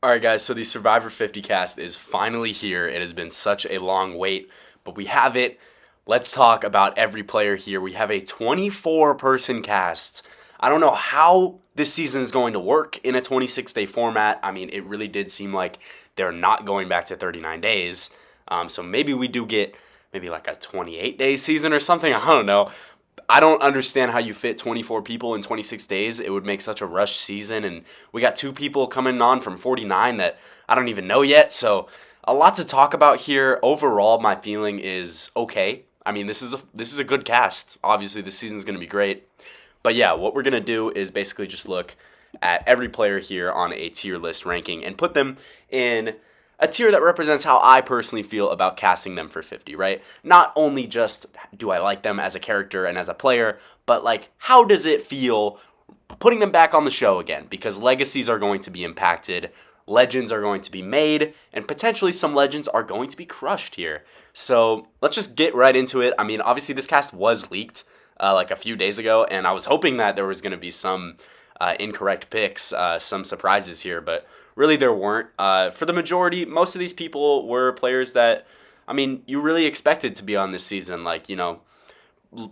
All right, guys, so the Survivor 50 cast is finally here. It has been such a long wait, but we have it. Let's talk about every player here. We have a 24-person cast. I don't know how this season is going to work in a 26-day format. I mean, it really did seem like they're not going back to 39 days. So maybe we do get maybe like a 28-day season or something. I don't know. I don't understand how you fit 24 people in 26 days. It would make such a rush season, and we got two people coming on from 49 that I don't even know yet. So a lot to talk about here. Overall, my feeling is okay. I mean, this is a good cast. Obviously, this season's going to be great. But yeah, what we're going to do is basically just look at every player here on a tier list ranking and put them in a tier that represents how I personally feel about casting them for 50, right? Not only just do I like them as a character and as a player, but like how does it feel putting them back on the show again? Because legacies are going to be impacted, legends are going to be made, and potentially some legends are going to be crushed here. So let's just get right into it. I mean, obviously this cast was leaked like a few days ago, and I was hoping that there was going to be some incorrect picks, some surprises here, but really there weren't. For the majority, most of these people were players that, I mean, you really expected to be on this season. Like, you know,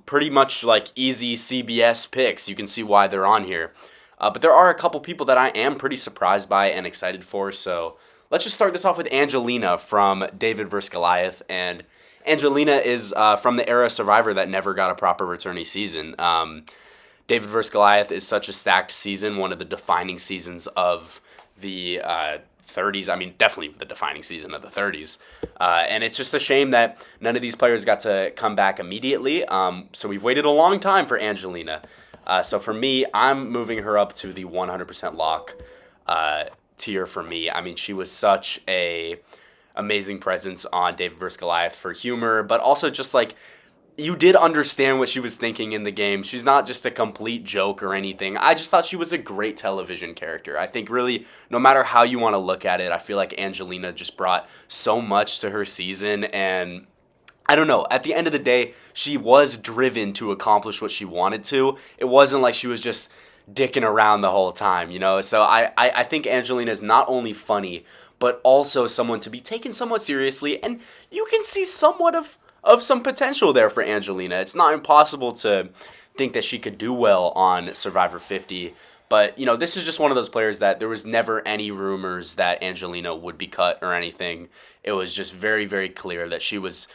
pretty much like easy CBS picks. You can see why they're on here. But there are a couple people that I am pretty surprised by and excited for. So let's just start this off with Angelina from David vs. Goliath. And Angelina is from the era of Survivor that never got a proper returnee season. David vs. Goliath is such a stacked season, one of the defining seasons of the 30s. I mean, definitely the defining season of the 30s. And it's just a shame that none of these players got to come back immediately. So we've waited a long time for Angelina. So for me, I'm moving her up to the 100% lock tier for me. I mean, she was such a amazing presence on David vs. Goliath for humor, but also just like, you did understand what she was thinking in the game. She's not just a complete joke or anything. I just thought she was a great television character. I think really, no matter how you want to look at it, I feel like Angelina just brought so much to her season. And I don't know, at the end of the day, she was driven to accomplish what she wanted to. It wasn't like she was just dicking around the whole time, you know? So I think Angelina is not only funny, but also someone to be taken somewhat seriously. And you can see somewhat of some potential there for Angelina. It's not impossible to think that she could do well on Survivor 50, but you know, this is just one of those players that there was never any rumors that Angelina would be cut or anything. It was just very, very clear that she was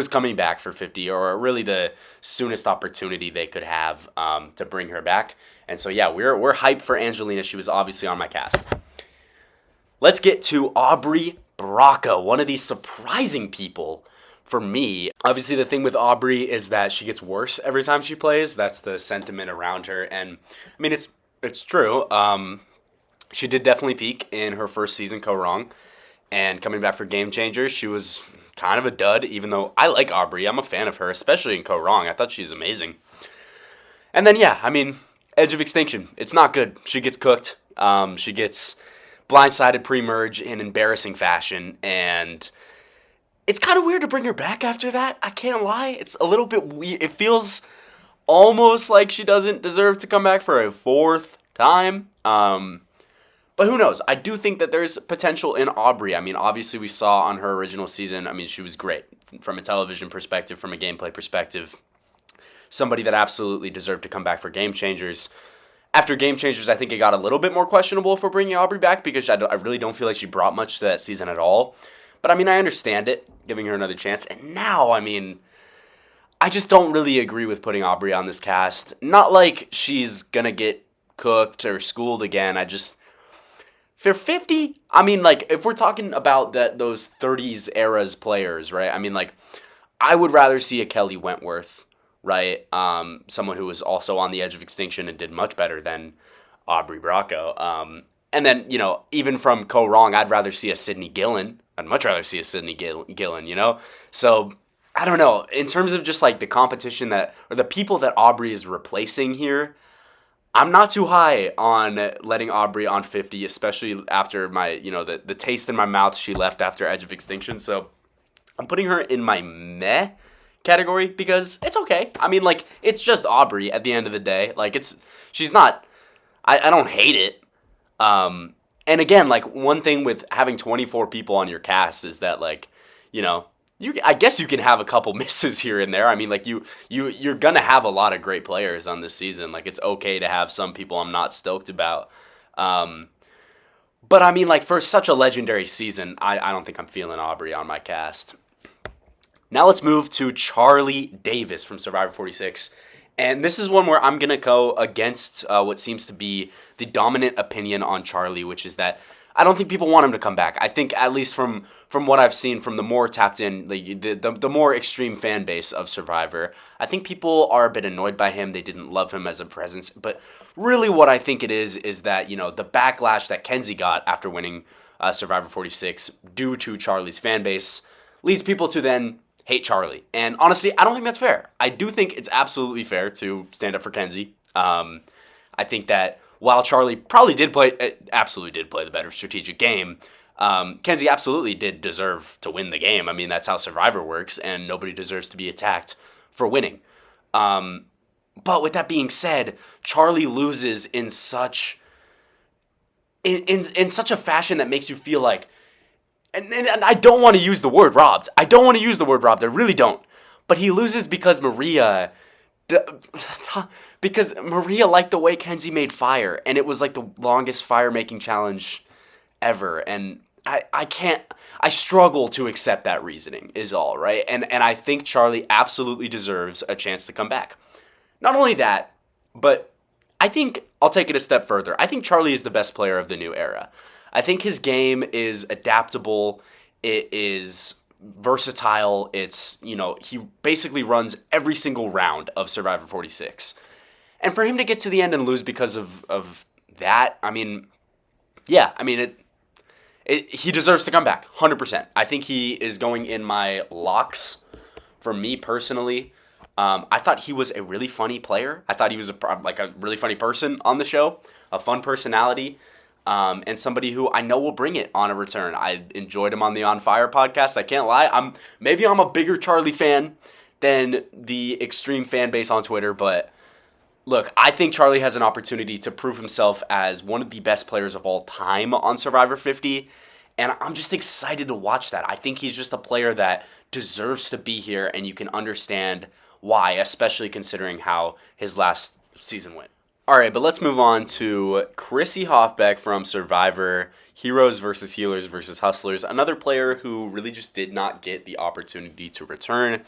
coming back for 50, or really the soonest opportunity they could have to bring her back. And so yeah, we're hyped for Angelina. She was obviously on my cast. Let's get to Aubrey Braca, one of these surprising people for me. Obviously, the thing with Aubrey is that she gets worse every time she plays. That's the sentiment around her. And, I mean, it's true. She did definitely peak in her first season, Go Wrong. And coming back for Game Changers, she was kind of a dud, even though I like Aubrey. I'm a fan of her, especially in Go Wrong. I thought she's amazing. And then, yeah, I mean, Edge of Extinction. It's not good. She gets cooked. She gets blindsided pre-merge in embarrassing fashion. And it's kind of weird to bring her back after that. I can't lie. It's a little bit weird. It feels almost like she doesn't deserve to come back for a fourth time. But who knows? I do think that there's potential in Aubrey. I mean, obviously we saw on her original season, I mean, she was great from a television perspective, from a gameplay perspective. Somebody that absolutely deserved to come back for Game Changers. After Game Changers, I think it got a little bit more questionable for bringing Aubrey back, because I really don't feel like she brought much to that season at all. But I mean, I understand it, giving her another chance. And now, I mean, I just don't really agree with putting Aubrey on this cast. Not like she's gonna get cooked or schooled again. For 50, I mean, like, if we're talking about those 30s eras players, right? I mean, like, I would rather see a Kelly Wentworth, right? Someone who was also on the edge of extinction and did much better than Aubrey Braca. And then, you know, even from Go Wrong, I'd rather see a Sydney Gillen. I'd much rather see a Sydney Gillen, you know? So, I don't know. In terms of just, like, the competition or the people that Aubrey is replacing here, I'm not too high on letting Aubrey on 50, especially after my, you know, the taste in my mouth she left after Edge of Extinction. So, I'm putting her in my meh category because it's okay. I mean, like, it's just Aubrey at the end of the day. Like, she's not, I don't hate it. And again, like, one thing with having 24 people on your cast is that, like, you know, I guess you can have a couple misses here and there. I mean, like, you're gonna have a lot of great players on this season. Like, it's okay to have some people I'm not stoked about. Um, but I mean, like, for such a legendary season, I don't think I'm feeling Aubrey on my cast. Now let's move to Charlie Davis from Survivor 46. And this is one where I'm going to go against what seems to be the dominant opinion on Charlie, which is that I don't think people want him to come back. I think, at least from what I've seen from the more tapped in, the more extreme fan base of Survivor, I think people are a bit annoyed by him. They didn't love him as a presence. But really what I think it is that, the backlash that Kenzie got after winning Survivor 46 due to Charlie's fan base leads people to then hate Charlie. And honestly, I don't think that's fair. I do think it's absolutely fair to stand up for Kenzie. I think that while Charlie absolutely did play the better strategic game, Kenzie absolutely did deserve to win the game. I mean, that's how Survivor works, and nobody deserves to be attacked for winning. But with that being said, Charlie loses in such a fashion that makes you feel like, and I don't want to use the word robbed. I I really don't. But he loses because Maria liked the way Kenzie made fire, and it was like the longest fire making challenge ever. And I struggle to accept that reasoning is all, right? And I think Charlie absolutely deserves a chance to come back. Not only that, but I think I'll take it a step further. I think Charlie is the best player of the new era. I think his game is adaptable. It is versatile. It's, he basically runs every single round of Survivor 46. And for him to get to the end and lose because of that, I mean, yeah, I mean, he deserves to come back, 100%. I think he is going in my locks for me personally. I thought he was a really funny player. I thought he was a really funny person on the show, a fun personality. And somebody who I know will bring it on a return. I enjoyed him on the On Fire podcast. I can't lie. I'm a bigger Charlie fan than the extreme fan base on Twitter. But look, I think Charlie has an opportunity to prove himself as one of the best players of all time on Survivor 50. And I'm just excited to watch that. I think he's just a player that deserves to be here. And you can understand why, especially considering how his last season went. All right, but let's move on to Chrissy Hoffbeck from Survivor, Heroes versus Healers versus Hustlers, another player who really just did not get the opportunity to return.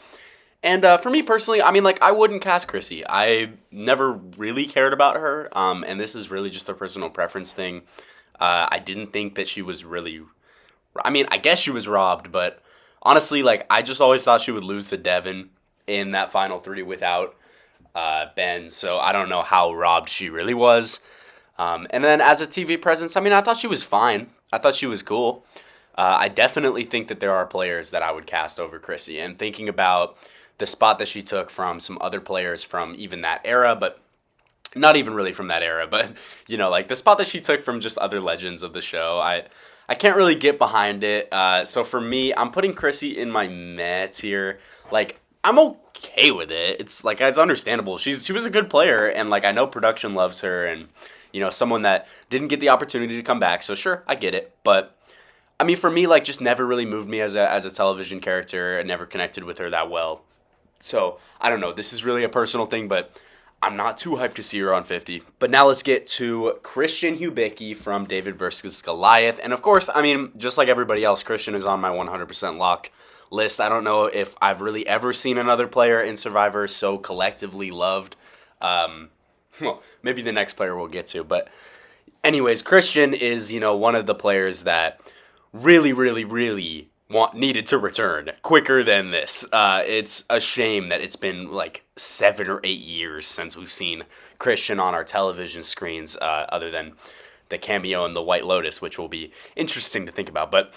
And for me personally, I mean, like, I wouldn't cast Chrissy. I never really cared about her, and this is really just a personal preference thing. I didn't think that she was really... I mean, I guess she was robbed, but honestly, like, I just always thought she would lose to Devin in that final three without Ben, so I don't know how robbed she really was. And then as a TV presence, I mean, I thought she was fine. I thought she was cool. I definitely think that there are players that I would cast over Chrissy. And thinking about the spot that she took from some other players from even that era, but not even really from that era, but, like the spot that she took from just other legends of the show, I can't really get behind it. So for me, I'm putting Chrissy in my meh tier. Like, I'm okay with it. It's like, it's understandable. She was a good player, and like, I know production loves her, and someone that didn't get the opportunity to come back. So sure, I get it. But I mean, for me, like, just never really moved me as a television character. I never connected with her that well. So I don't know. This is really a personal thing, but I'm not too hyped to see her on 50. But now let's get to Christian Hubicki from David vs. Goliath. And of course, I mean, just like everybody else, Christian is on my 100% lock list. I don't know if I've really ever seen another player in Survivor so collectively loved. Well, maybe the next player we'll get to. But anyways, Christian is, one of the players that really, really, really needed to return quicker than this. It's a shame that it's been like 7 or 8 years since we've seen Christian on our television screens, other than the cameo in the White Lotus, which will be interesting to think about. But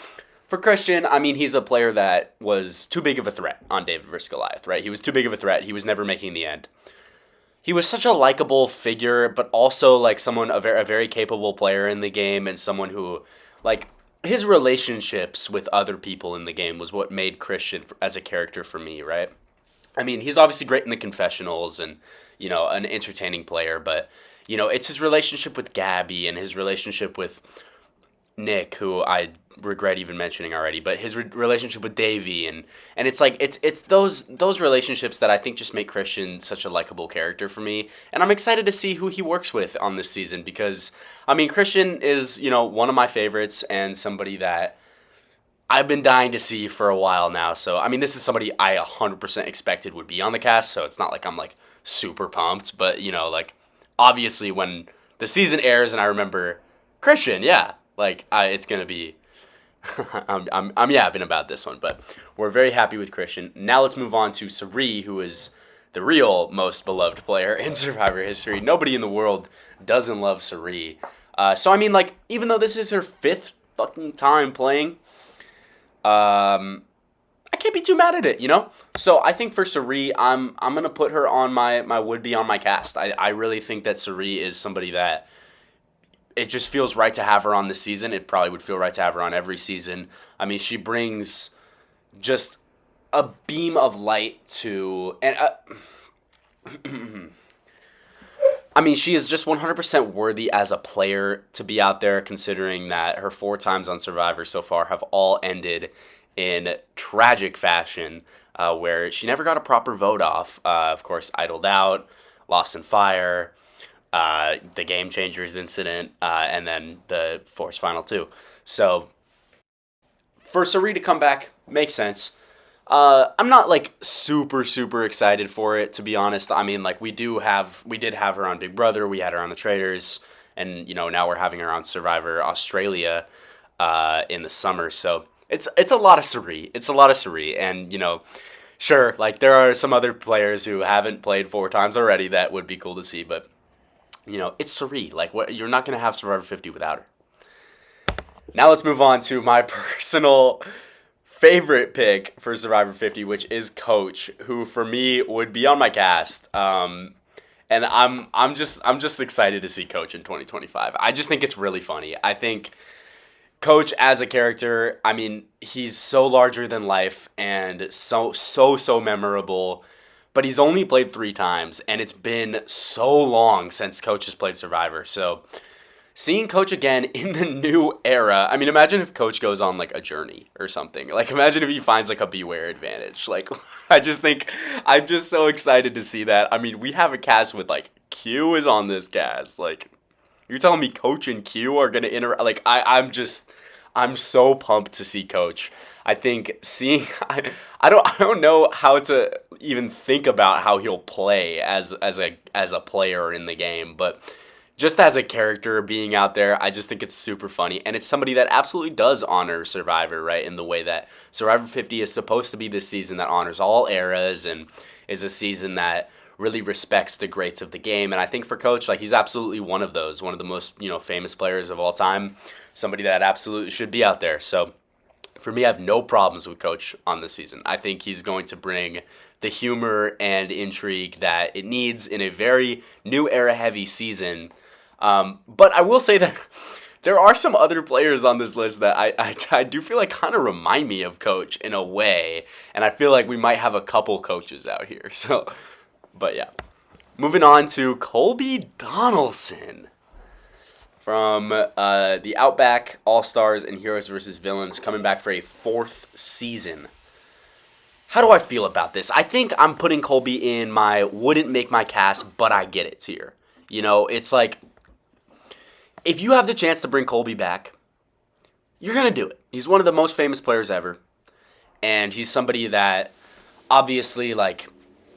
for Christian, I mean, he's a player that was too big of a threat on David vs. Goliath, right? He was too big of a threat. He was never making the end. He was such a likable figure, but also like a very capable player in the game, and someone who, like, his relationships with other people in the game was what made Christian as a character for me, right? I mean, he's obviously great in the confessionals and, an entertaining player, but, it's his relationship with Gabby and his relationship with Nick, who I regret even mentioning already, but his relationship with Davey, and it's like it's those relationships that I think just make Christian such a likable character for me, and I'm excited to see who he works with on this season because I mean Christian is one of my favorites and somebody that I've been dying to see for a while now. So I mean this is somebody I 100% expected would be on the cast, so it's not like I'm like super pumped, but like obviously when the season airs and I remember Christian, yeah, like it's gonna be. I'm yapping about this one, but we're very happy with Christian. Now let's move on to Sari, who is the real most beloved player in Survivor history. Nobody in the world doesn't love Sari. So I mean, like, even though this is her 5th fucking time playing, I can't be too mad at it. So I think for Sari, I'm gonna put her on my would be on my cast. I really think that Sari is somebody that it just feels right to have her on this season. It probably would feel right to have her on every season. I mean, she brings just a beam of light to, and I mean, she is just 100% worthy as a player to be out there, considering that her 4 times on Survivor so far have all ended in tragic fashion, where she never got a proper vote off. Of course, idled out, lost in fire, the Game Changers incident, and then the Force Final 2. So, for Sari to come back, makes sense. I'm not like super excited for it, to be honest. I mean, like we did have her on Big Brother, we had her on the Traitors, and now we're having her on Survivor Australia in the summer. So it's a lot of Sari. It's a lot of Sari, and sure, like there are some other players who haven't played 4 times already that would be cool to see, but it's Sari. Like you're not gonna have Survivor 50 without her. Now let's move on to my personal favorite pick for Survivor 50, which is Coach, who for me would be on my cast. And I'm just excited to see Coach in 2025. I just think it's really funny. I think Coach as a character, I mean, he's so larger than life and so memorable. But he's only played 3 times, and it's been so long since Coach has played Survivor. So seeing Coach again in the new era, I mean, imagine if Coach goes on like a journey or something. Like, imagine if he finds like a Beware advantage. Like, I just think I'm just so excited to see that. I mean, we have a cast with like Q is on this cast. Like, you're telling me Coach and Q are gonna interact? Like, I'm so pumped to see Coach. I think I don't know how to even think about how he'll play as a player in the game, but just as a character being out there, I just think it's super funny, and it's somebody that absolutely does honor Survivor, right? In the way that Survivor 50 is supposed to be this season that honors all eras and is a season that really respects the greats of the game. And I think for Coach, like he's absolutely one of those, one of the most famous players of all time, somebody that absolutely should be out there. So for me, I have no problems with Coach on this season. I think he's going to bring the humor and intrigue that it needs in a very new era heavy season. But I will say that there are some other players on this list that I do feel like kind of remind me of Coach in a way, and I feel like we might have a couple coaches out here. So, but yeah. Moving on to Colby Donaldson from the Outback All-Stars and Heroes vs. Villains, coming back for a 4th season. How do I feel about this? I think I'm putting Colby in my wouldn't make my cast, but I get it tier. It's like, if you have the chance to bring Colby back, you're going to do it. He's one of the most famous players ever. And he's somebody that obviously, like,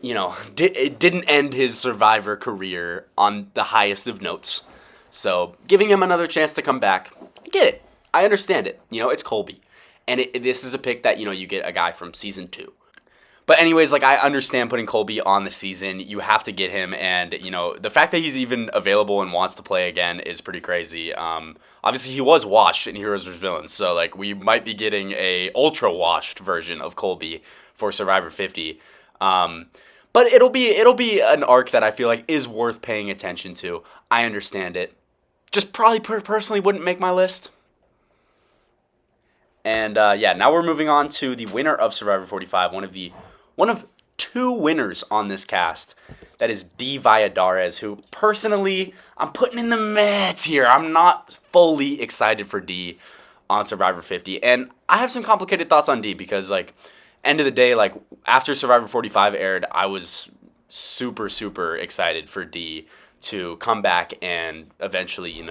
it didn't end his Survivor career on the highest of notes. So giving him another chance to come back, I get it. I understand it. It's Colby. And this is a pick that, you get a guy from season 2. But anyways, like, I understand putting Colby on the season. You have to get him, and, the fact that he's even available and wants to play again is pretty crazy. Obviously, he was washed in Heroes vs. Villains, so, like, we might be getting a ultra-washed version of Colby for Survivor 50. But it'll be an arc that I feel like is worth paying attention to. I understand it. Just probably personally wouldn't make my list. And, now we're moving on to the winner of Survivor 45, one of 2 winners on this cast. That is D. Valladares, who personally I'm putting in the meh tier. I'm not fully excited for D on Survivor 50. And I have some complicated thoughts on D because, like, end of the day, like, after Survivor 45 aired, I was super, super excited for D to come back and eventually,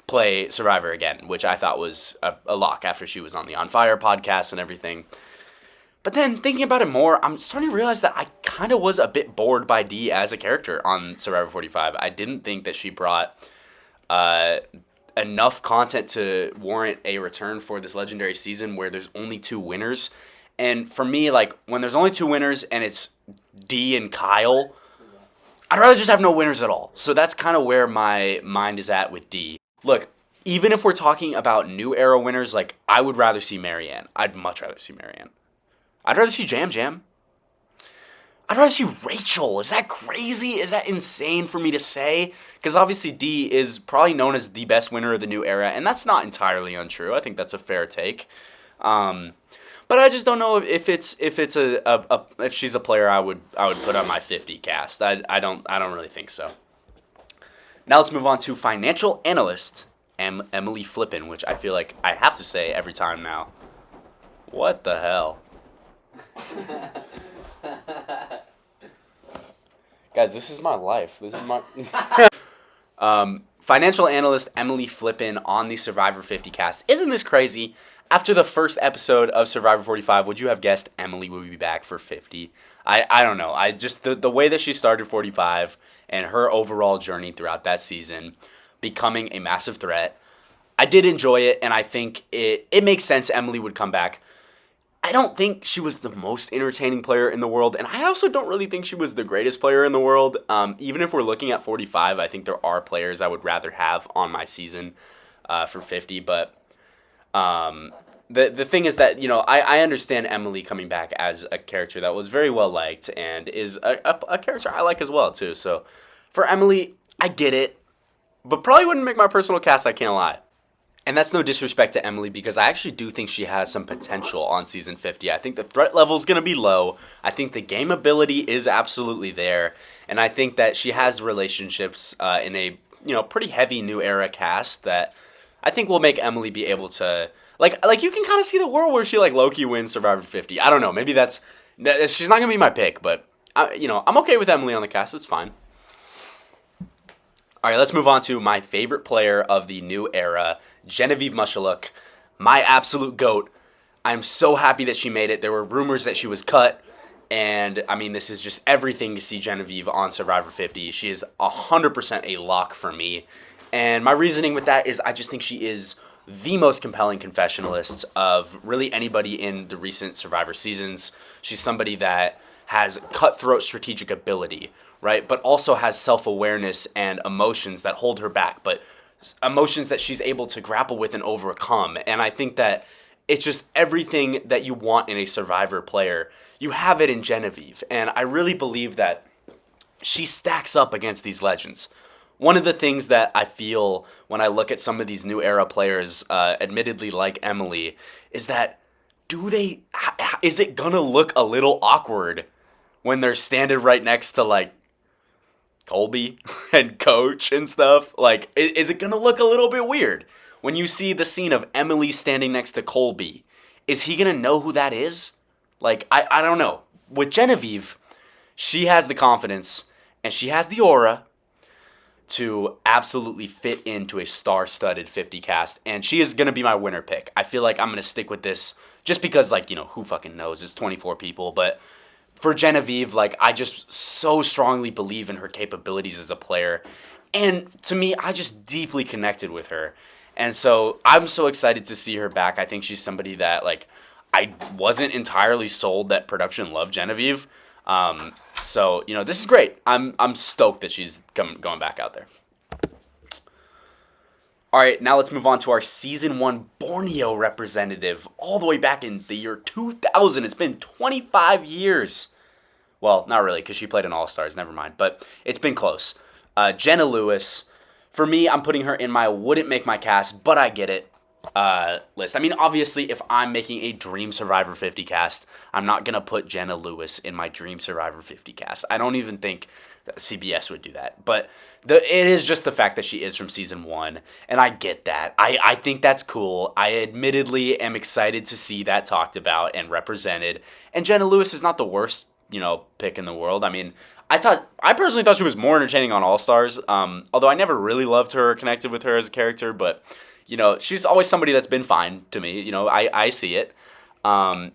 play Survivor again, which I thought was a lock after she was on the On Fire podcast and everything. But then thinking about it more, I'm starting to realize that I kind of was a bit bored by Dee as a character on Survivor 45. I didn't think that she brought enough content to warrant a return for this legendary season where there's only 2 winners. And for me, like, when there's only 2 winners and it's Dee and Kyle, I'd rather just have no winners at all. So that's kind of where my mind is at with Dee. Look, even if we're talking about new era winners, like, I would rather see Marianne. I'd much rather see Marianne. I'd rather see Jam Jam. I'd rather see Rachel. Is that crazy? Is that insane for me to say? Because obviously Dee is probably known as the best winner of the new era, and that's not entirely untrue. I think that's a fair take. But I just don't know if she's a player I would put on my 50 cast. I don't really think so. Now let's move on to financial analyst Emily Flippin, which I feel like I have to say every time now. What the hell? Guys, this is my life. This is my financial analyst Emily Flippin on the Survivor 50 cast. Isn't this crazy? After the first episode of Survivor 45, would you have guessed Emily would be back for 50? I don't know. I just the way that she started 45 and her overall journey throughout that season, becoming a massive threat, I did enjoy it, and I think it makes sense Emily would come back. I don't think she was the most entertaining player in the world, and I also don't really think she was the greatest player in the world. Even if we're looking at 45, I think there are players I would rather have on my season for 50. But the thing is that, I understand Emily coming back as a character that was very well liked and is a character I like as well, too. So for Emily, I get it, but probably wouldn't make my personal cast, I can't lie. And that's no disrespect to Emily because I actually do think she has some potential on season 50. I think the threat level is going to be low. I think the game ability is absolutely there. And I think that she has relationships in a pretty heavy new era cast that I think will make Emily be able to... Like you can kind of see the world where she low-key wins Survivor 50. I don't know. Maybe she's not going to be my pick, but I'm okay with Emily on the cast. It's fine. All right, let's move on to my favorite player of the new era, Genevieve Mushaluk, my absolute GOAT. I'm so happy that she made it. There were rumors that she was cut, and I mean, this is just everything to see Genevieve on Survivor 50. She is 100% a lock for me, and my reasoning with that is I just think she is the most compelling confessionalist of really anybody in the recent Survivor seasons. She's somebody that has cutthroat strategic ability, right, but also has self-awareness and emotions that hold her back, but emotions that she's able to grapple with and overcome. And I think that it's just everything that you want in a Survivor player. You have it in Genevieve. And I really believe that she stacks up against these legends. One of the things that I feel when I look at some of these new era players, admittedly like Emily, is that is it gonna look a little awkward when they're standing right next to Colby and Coach and stuff? Is it going to look a little bit weird when you see the scene of Emily standing next to Colby? Is he going to know who that is? I don't know. With Genevieve, she has the confidence and she has the aura to absolutely fit into a star-studded 50 cast, and she is going to be my winner pick. I feel like I'm going to stick with this just because, who fucking knows? It's 24 people, but... For Genevieve, I just so strongly believe in her capabilities as a player. And to me, I just deeply connected with her. And so I'm so excited to see her back. I think she's somebody that, I wasn't entirely sold that production loved Genevieve. So, this is great. I'm stoked that she's going back out there. All right, now let's move on to our Season 1 Borneo representative all the way back in the year 2000. It's been 25 years. Well, not really, because she played in All-Stars. Never mind, but it's been close. Jenna Lewis. For me, I'm putting her in my wouldn't make my cast, but I get it. list. I mean, obviously, if I'm making a Dream Survivor 50 cast, I'm not gonna put Jenna Lewis in my Dream Survivor 50 cast. I don't even think that CBS would do that. But it is just the fact that she is from season one, and I get that. I think that's cool. I admittedly am excited to see that talked about and represented. And Jenna Lewis is not the worst, pick in the world. I mean, I personally thought she was more entertaining on All Stars. Although I never really loved her or connected with her as a character, but she's always somebody that's been fine to me. I see it. And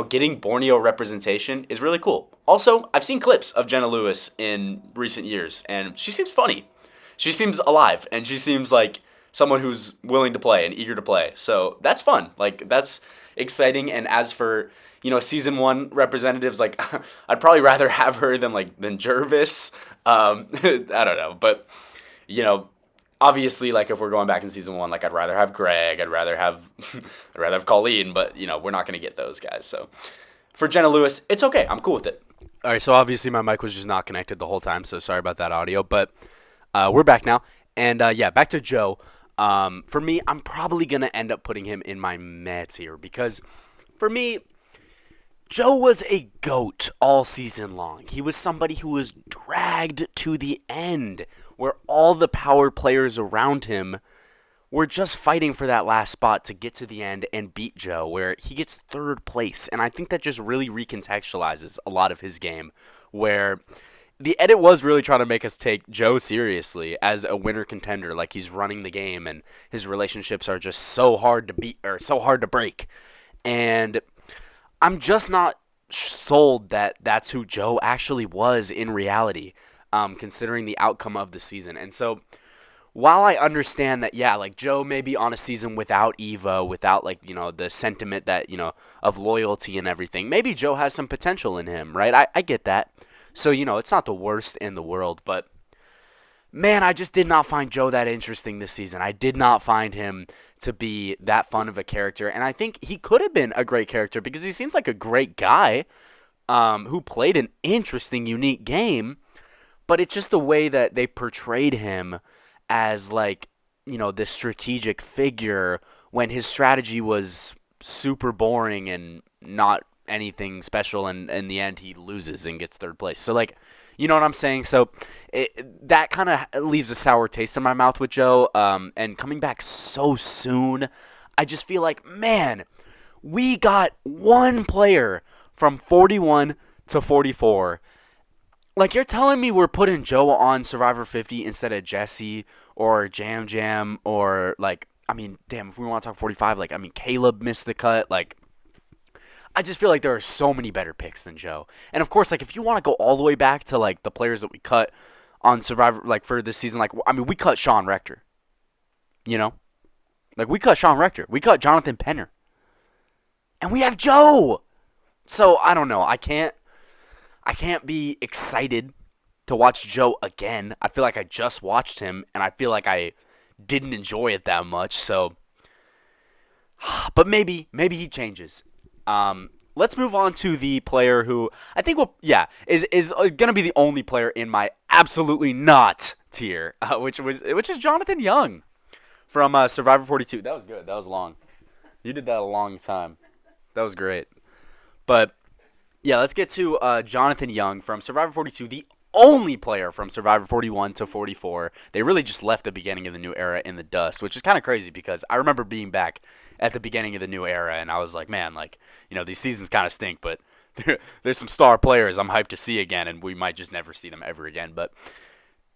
getting Borneo representation is really cool. Also, I've seen clips of Jenna Lewis in recent years, and she seems funny. She seems alive, and she seems like someone who's willing to play and eager to play. So that's fun. Like, that's exciting. And as for season one representatives, like I'd probably rather have her than Jervis. I don't know, but you know, obviously, like if we're going back in season one, like I'd rather have Greg, I'd rather have Colleen, but we're not gonna get those guys. So for Jenna Lewis, it's okay. I'm cool with it. All right, so obviously my mic was just not connected the whole time, so sorry about that audio. But we're back now, and back to Joe. For me, I'm probably gonna end up putting him in my meh tier because, for me, Joe was a GOAT all season long. He was somebody who was dragged to the end, where all the power players around him were just fighting for that last spot to get to the end and beat Joe, where he gets third place. And I think that just really recontextualizes a lot of his game, where the edit was really trying to make us take Joe seriously as a winner contender, like he's running the game and his relationships are just so hard to beat or so hard to break. And I'm just not sold that that's who Joe actually was in reality, considering the outcome of the season. And so while I understand that, yeah, like Joe may be on a season without Eva, without the sentiment that, of loyalty and everything, maybe Joe has some potential in him, right? I get that. So, it's not the worst in the world, but man, I just did not find Joe that interesting this season. I did not find him to be that fun of a character, and I think he could have been a great character because he seems like a great guy who played an interesting, unique game, but it's just the way that they portrayed him as this strategic figure when his strategy was super boring and not anything special, and in the end he loses and gets third place. So you know what I'm saying? So that kind of leaves a sour taste in my mouth with Joe, and coming back so soon, I just feel like, man, we got one player from 41 to 44. Like, you're telling me we're putting Joe on Survivor 50 instead of Jesse or Jam Jam or, damn, if we want to talk 45, Caleb missed the cut. I just feel like there are so many better picks than Joe. And, of course, if you want to go all the way back to, the players that we cut on Survivor, for this season, we cut Sean Rector. We cut Sean Rector. We cut Jonathan Penner. And we have Joe! So, I don't know. I can't be excited to watch Joe again. I feel like I just watched him, and I feel like I didn't enjoy it that much. So, but maybe he changes. Let's move on to the player who I think is gonna be the only player in my absolutely not tier, which is Jonathan Young from Survivor 42. That was good. That was long. You did that a long time. That was great. But yeah, let's get to Jonathan Young from Survivor 42, the only player from Survivor 41 to 44. They really just left the beginning of the new era in the dust, which is kind of crazy because I remember being back at the beginning of the new era, and I was like, man, these seasons kind of stink, but there's some star players I'm hyped to see again, and we might just never see them ever again. But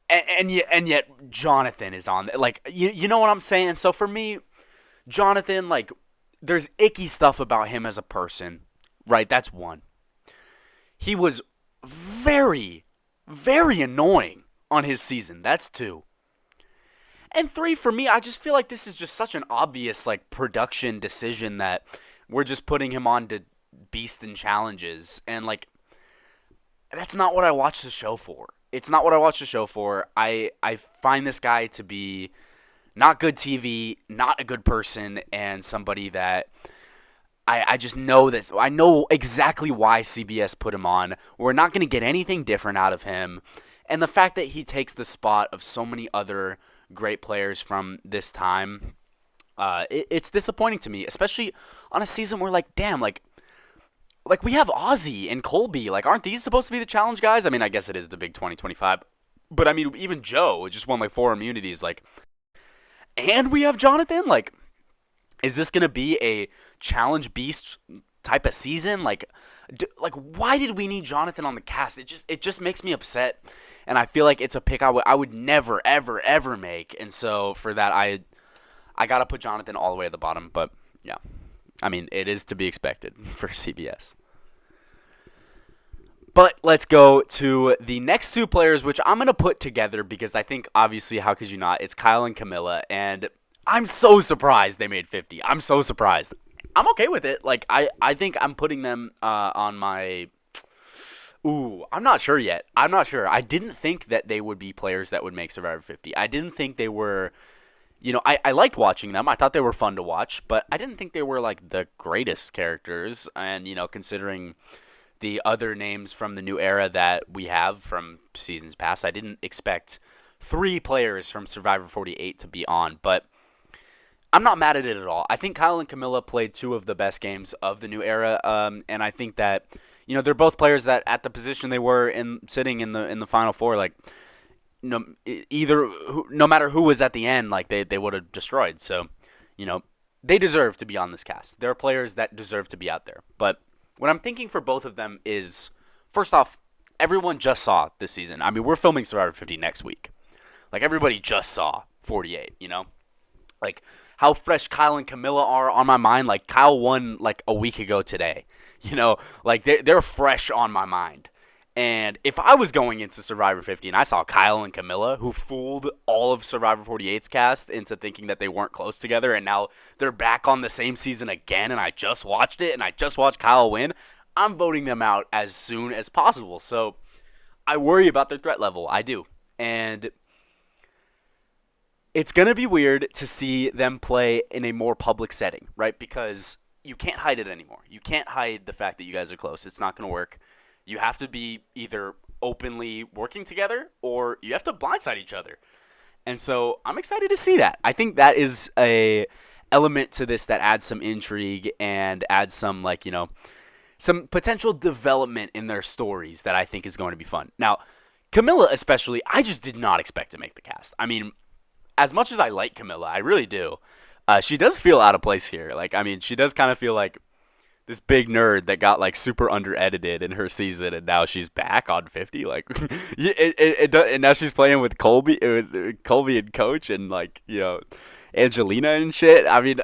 and yet Jonathan is on. You know what I'm saying? So for me, Jonathan, there's icky stuff about him as a person, right? That's one. He was very, very annoying on his season. That's two. And three, for me, I just feel like this is just such an obvious production decision that we're just putting him on to beast and challenges. And that's not what I watch the show for. It's not what I watch the show for. I find this guy to be not good TV, not a good person, and somebody that I just know this. I know exactly why CBS put him on. We're not going to get anything different out of him. And the fact that he takes the spot of so many other great players from this time, It's disappointing to me, especially on a season where, like, damn, like we have Ozzy and Colby. Like, aren't these supposed to be the challenge guys? I mean, I guess it is the big 2025. But I mean, even Joe just won like 4 immunities. Like, and we have Jonathan. Like, is this gonna be a challenge beast type of season? Like why did we need Jonathan on the cast? It just makes me upset, and I feel like it's a pick I would never ever make. And so for that, I gotta put Jonathan all the way at the bottom. But yeah, I mean, it is to be expected for CBS. But let's go to the next two players, which I'm going to put together because I think, obviously, how could you not? It's Kyle and Camilla, and I'm so surprised they made 50. I'm so surprised. I'm okay with it. Like, I think I'm putting them on my... Ooh, I'm not sure yet. I'm not sure. I didn't think that they would be players that would make Survivor 50. I didn't think they were... I liked watching them. I thought they were fun to watch, but I didn't think they were, like, the greatest characters. And, considering the other names from the new era that we have from seasons past, I didn't expect 3 players from Survivor 48 to be on, but I'm not mad at it at all. I think Kyle and Camilla played 2 of the best games of the new era, and I think that they're both players that at the position they were in, sitting in the final four, like no matter who was at the end, like they would have destroyed. So, they deserve to be on this cast. They're players that deserve to be out there, but what I'm thinking for both of them is, first off, everyone just saw this season. I mean, we're filming Survivor 50 next week. Like, everybody just saw 48. Like, how fresh Kyle and Camilla are on my mind. Like, Kyle won, like, a week ago today. Like, they're fresh on my mind. And if I was going into Survivor 50 and I saw Kyle and Camilla, who fooled all of Survivor 48's cast into thinking that they weren't close together, and now they're back on the same season again, and I just watched it, and I just watched Kyle win, I'm voting them out as soon as possible. So I worry about their threat level. I do. And it's going to be weird to see them play in a more public setting, right? Because you can't hide it anymore. You can't hide the fact that you guys are close. It's not going to work. You have to be either openly working together or you have to blindside each other. And so I'm excited to see that. I think that is a element to this that adds some intrigue and adds some some potential development in their stories that I think is going to be fun. Now, Camilla especially, I just did not expect to make the cast. I mean, as much as I like Camilla, I really do. She does feel out of place here. Like, I mean, she does kind of feel like this big nerd that got like super under edited in her season, and now she's back on 50. Like, and now she's playing with Colby and Coach, and Angelina and shit. I mean,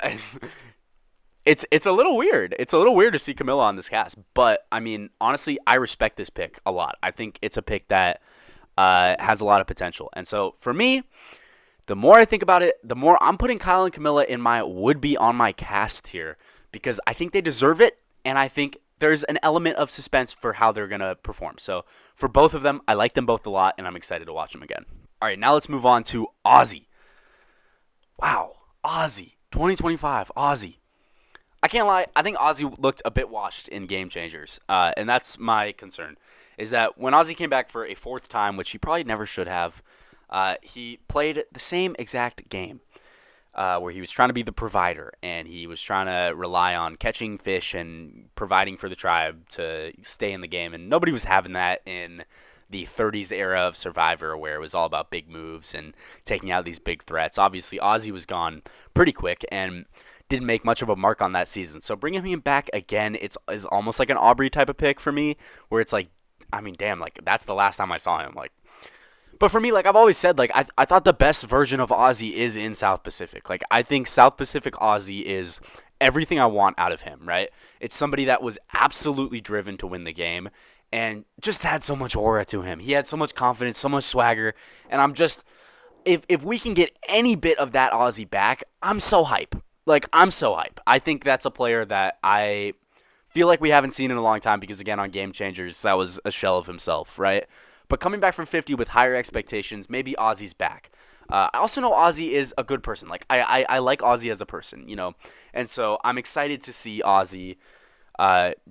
it's a little weird. It's a little weird to see Camilla on this cast, but I mean, honestly, I respect this pick a lot. I think it's a pick that has a lot of potential, and so for me, the more I think about it, the more I'm putting Kyle and Camilla in my would be on my cast here, because I think they deserve it, and I think there's an element of suspense for how they're going to perform. So for both of them, I like them both a lot, and I'm excited to watch them again. All right, now let's move on to Ozzy. Wow, Ozzy. 2025, Ozzy. I can't lie, I think Ozzy looked a bit washed in Game Changers, and that's my concern, is that when Ozzy came back for a 4th time, which he probably never should have, he played the same exact game. Where he was trying to be the provider, and he was trying to rely on catching fish and providing for the tribe to stay in the game. And nobody was having that in the 30s era of Survivor, where it was all about big moves and taking out these big threats. Obviously, Ozzy was gone pretty quick and didn't make much of a mark on that season. So bringing him back again, is almost like an Aubrey type of pick for me, where it's like, I mean, damn, like, that's the last time I saw him. Like, but for me, like I've always said, like I thought the best version of Ozzy is in South Pacific. Like, I think South Pacific Ozzy is everything I want out of him, right? It's somebody that was absolutely driven to win the game and just had so much aura to him. He had so much confidence, so much swagger, and I'm just, if we can get any bit of that Ozzy back, I'm so hype. Like, I'm so hype. I think that's a player that I feel like we haven't seen in a long time because, again, on Game Changers, that was a shell of himself, right? But coming back from 50 with higher expectations, maybe Ozzy's back. I also know Ozzy is a good person. Like, I like Ozzy as a person, And so I'm excited to see Ozzy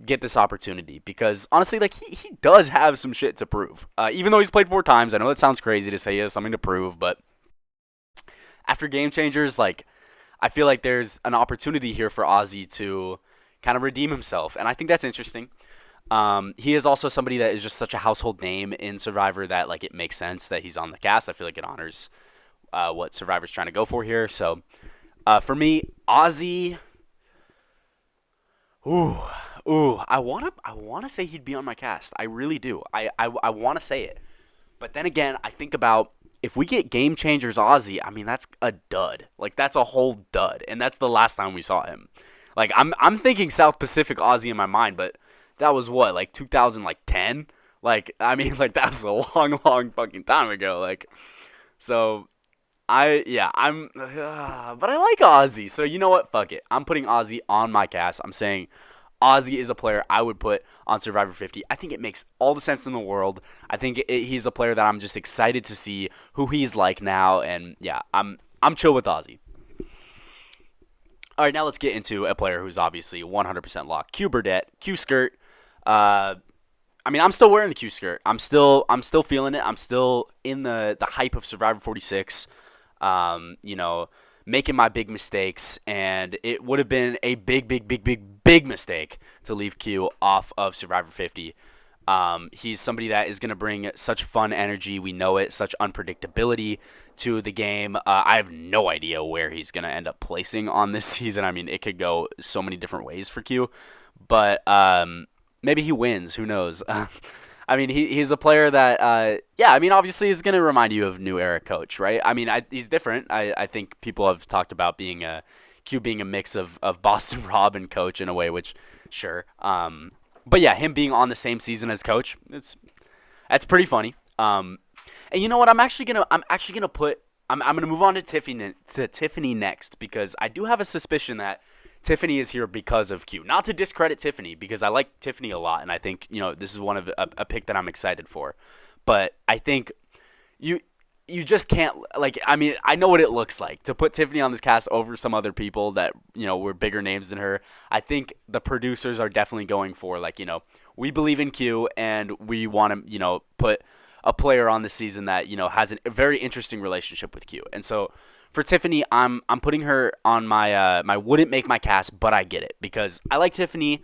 get this opportunity because, honestly, like, he does have some shit to prove. Even though he's played 4 times, I know that sounds crazy to say he has something to prove, but after Game Changers, like, I feel like there's an opportunity here for Ozzy to kind of redeem himself, and I think that's interesting. He is also somebody that is just such a household name in Survivor that like it makes sense that he's on the cast. I feel like it honors what Survivor's trying to go for here. So for me, Ozzy. Ooh, I wanna say he'd be on my cast. I really do. I wanna say it, but then again, I think about if we get Game Changers Ozzy. I mean, that's a dud. Like that's a whole dud, and that's the last time we saw him. Like I'm thinking South Pacific Ozzy in my mind, but that was what like 2010. Like I mean, like that was a long, long fucking time ago. Like so but I like Ozzy. So you know what? Fuck it. I'm putting Ozzy on my cast. I'm saying Ozzy is a player I would put on Survivor 50. I think it makes all the sense in the world. I think he's a player that I'm just excited to see who he's like now, and yeah, I'm chill with Ozzy. All right, now let's get into a player who's obviously 100% locked. Q Burdett, Q skirt. Uh, I mean, I'm still wearing the Q skirt. I'm still feeling it. I'm still in the hype of Survivor 46. You know, making my big mistakes, and it would have been a big, big, big, big, big mistake to leave Q off of Survivor 50. He's somebody that is going to bring such fun energy. We know it, such unpredictability to the game. I have no idea where he's going to end up placing on this season. I mean, it could go so many different ways for Q, but maybe he wins. Who knows? I mean, he's a player that, yeah, I mean, obviously is going to remind you of new era coach, right? I mean, he's different. I think people have talked about Q being a mix of Boston Rob and coach in a way, which, sure. But yeah, him being on the same season as coach, that's pretty funny. And you know what? I'm gonna move on to Tiffany next because I do have a suspicion that Tiffany is here because of Q. Not to discredit Tiffany because I like Tiffany a lot and I think this is one of a pick that I'm excited for, but I think you you just can't like. I mean, I know what it looks like to put Tiffany on this cast over some other people that were bigger names than her. I think the producers are definitely going for like we believe in Q and we want to put a player on the season that has a very interesting relationship with Q. And so for Tiffany, I'm putting her on my wouldn't make my cast, but I get it because I like Tiffany.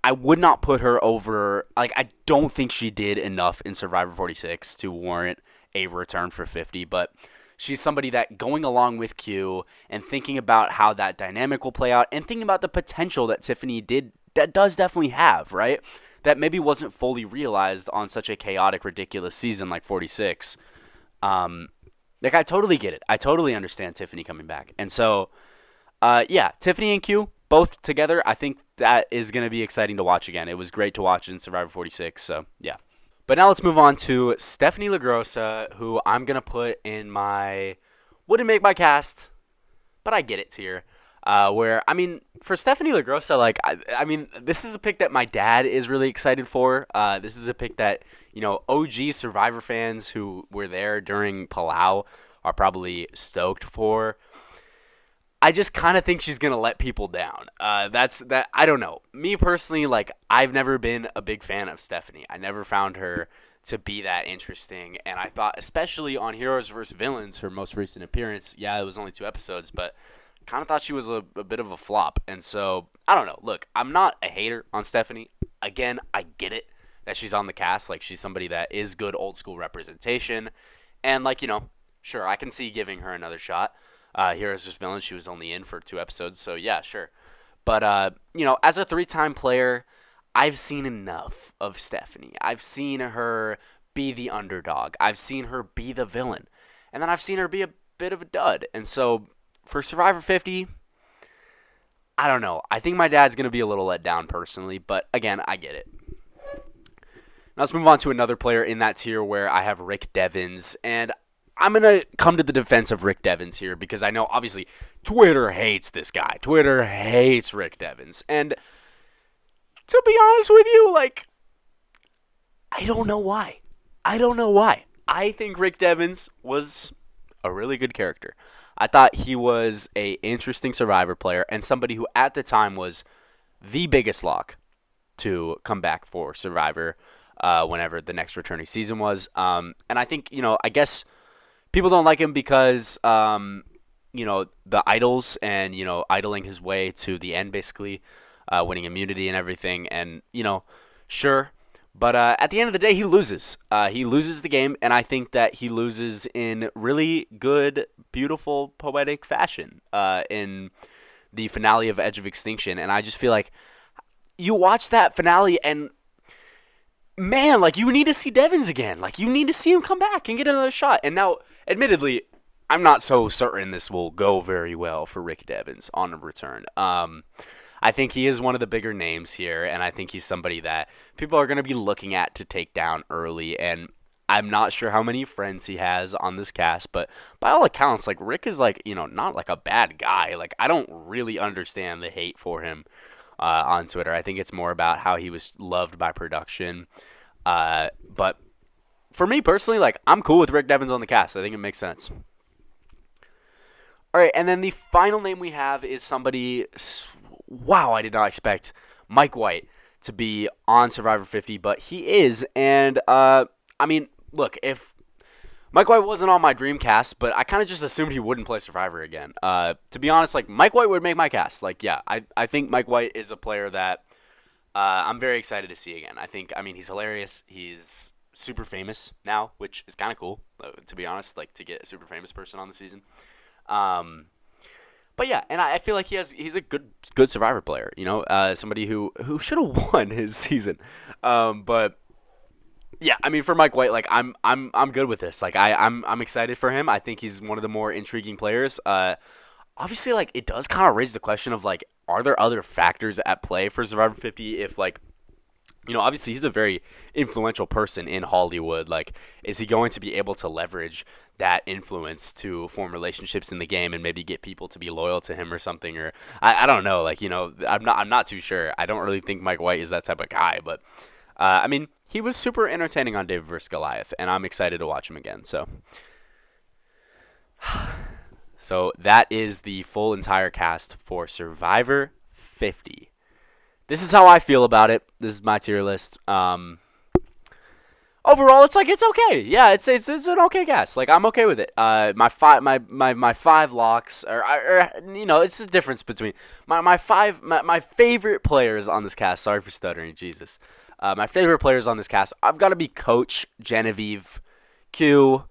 I would not put her over. Like I don't think she did enough in Survivor 46 to warrant a return for 50, but she's somebody that going along with Q and thinking about how that dynamic will play out and thinking about the potential that Tiffany does definitely have, right? That maybe wasn't fully realized on such a chaotic, ridiculous season like 46. Like I totally get it. I totally understand Tiffany coming back. And so, yeah, Tiffany and Q both together, I think that is going to be exciting to watch again. It was great to watch in Survivor 46. So, yeah. But now let's move on to Stephanie LaGrossa, who I'm going to put in my wouldn't make my cast, but I get it tier. Where, I mean, for Stephanie LaGrossa, like, I mean, this is a pick that my dad is really excited for. This is a pick that, OG Survivor fans who were there during Palau are probably stoked for. I just kind of think she's going to let people down. I don't know. Me personally, like, I've never been a big fan of Stephanie. I never found her to be that interesting. And I thought, especially on Heroes vs. Villains, her most recent appearance, yeah, it was only 2 episodes, but kind of thought she was a bit of a flop. And so, I don't know. Look, I'm not a hater on Stephanie. Again, I get it that she's on the cast. Like, she's somebody that is good old school representation. And, like, sure, I can see giving her another shot. Heroes vs. Villains, she was only in for 2 episodes, so yeah, sure. But, as a 3-time player, I've seen enough of Stephanie. I've seen her be the underdog. I've seen her be the villain. And then I've seen her be a bit of a dud. And so, for Survivor 50, I don't know. I think my dad's going to be a little let down personally, but again, I get it. Now let's move on to another player in that tier where I have Rick Devens, and I'm going to come to the defense of Rick Devens here because I know, obviously, Twitter hates this guy. Twitter hates Rick Devens. And to be honest with you, like, I don't know why. I think Rick Devens was a really good character. I thought he was a interesting Survivor player and somebody who at the time was the biggest lock to come back for Survivor whenever the next returning season was. And I think, I guess people don't like him because the idols and idling his way to the end, basically, winning immunity and everything, and sure. But at the end of the day, he loses. He loses the game, and I think that he loses in really good, beautiful, poetic fashion in the finale of Edge of Extinction. And I just feel like you watch that finale, and man, like you need to see Devins again. Like you need to see him come back and get another shot. And now, admittedly, I'm not so certain this will go very well for Rick Devins on a return. I think he is one of the bigger names here, and I think he's somebody that people are going to be looking at to take down early. And I'm not sure how many friends he has on this cast, but by all accounts, like Rick is like not like a bad guy. Like I don't really understand the hate for him on Twitter. I think it's more about how he was loved by production. But for me personally, like I'm cool with Rick Devins on the cast. I think it makes sense. All right, and then the final name we have is somebody. Wow, I did not expect Mike White to be on Survivor 50, but he is. And I mean, look, if Mike White wasn't on my dream cast, but I kind of just assumed he wouldn't play Survivor again. To be honest, like Mike White would make my cast. Like, yeah, I think Mike White is a player that I'm very excited to see again. I mean, he's hilarious. He's super famous now, which is kind of cool, to be honest, like to get a super famous person on the season. But yeah, and I feel like he's a good Survivor player, somebody who should have won his season. But yeah, I mean for Mike White, like I'm good with this. Like I'm excited for him. I think he's one of the more intriguing players. Obviously, like it does kind of raise the question of like, are there other factors at play for Survivor 50 if like obviously he's a very influential person in Hollywood. Like, is he going to be able to leverage that influence to form relationships in the game and maybe get people to be loyal to him or something? Or I don't know. Like, I'm not too sure. I don't really think Mike White is that type of guy. But I mean, he was super entertaining on David vs. Goliath, and I'm excited to watch him again. So that is the full entire cast for Survivor 50. This is how I feel about it. This is my tier list. Overall, it's okay. Yeah, it's an okay cast. Like I'm okay with it. My five locks it's the difference between my favorite players on this cast. Sorry for stuttering, Jesus. My favorite players on this cast. I've got to be Coach, Genevieve, Q,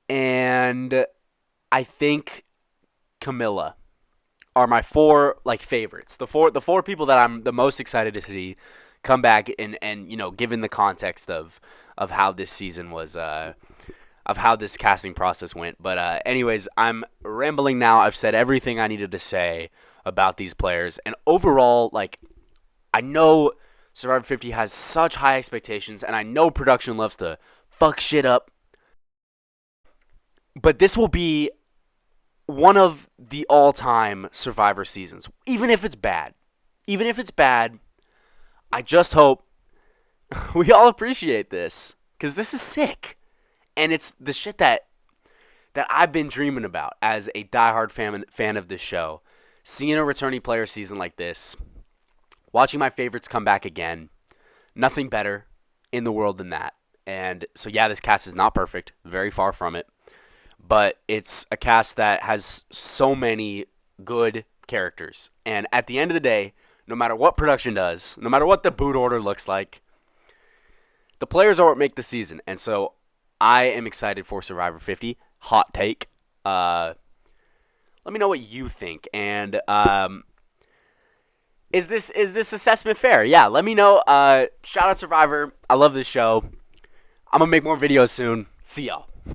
and I think Camilla are my four like favorites. The four people that I'm the most excited to see come back and given the context of how this season was of how this casting process went. But anyways, I'm rambling now. I've said everything I needed to say about these players, and overall, like I know Survivor 50 has such high expectations, and I know production loves to fuck shit up. But this will be one of the all-time Survivor seasons, even if it's bad. Even if it's bad, I just hope we all appreciate this, because this is sick. And it's the shit that I've been dreaming about as a diehard fan of this show. Seeing a returning player season like this, watching my favorites come back again, nothing better in the world than that. And so yeah, this cast is not perfect, very far from it. But it's a cast that has so many good characters. And at the end of the day, no matter what production does, no matter what the boot order looks like, the players are what make the season. And so I am excited for Survivor 50. Hot take. Let me know what you think. And is this assessment fair? Yeah, let me know. Shout out Survivor. I love this show. I'm going to make more videos soon. See y'all.